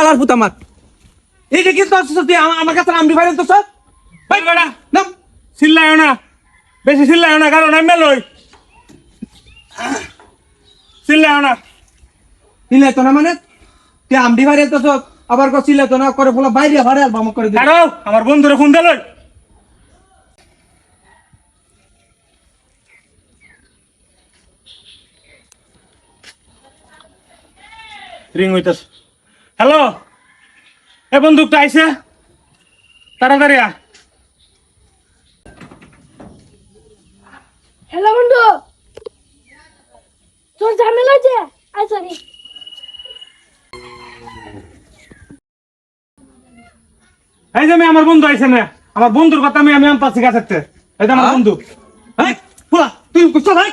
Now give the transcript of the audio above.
শালার পুত আমার এই যে কি তো তুই আমার কাছে আমডি ভাইরেন তো সব ভাই বেড়া নাম চিল্লায়ও না, বেশি চিল্লায়ও না, কারণ আমি মেলই চিল্লায়ও না। চিল্লাই তো না মানে তুই আমডি ভাইরেন তো সব আবার কো চিল্লাই তো না করে বলা বাইরে ভাড়ে আর বামক করে দে কারো আমার বন্ধুরে ফোন দিলই। রিং হইতাছ। হ্যালো, এ বন্দুকটা আইছে, তাড়াতাড়ি আ। হ্যালো বন্ধু, তোর ঝামেলা হয়েছে? আচ্ছা রে। এই যে আমার বন্ধু আইছে না, আমার বন্ধুর কথা আমি আনতাছি গাছের থেকে। এই যে আমার বন্ধু। এই ফুলা তুই কইছ ভাই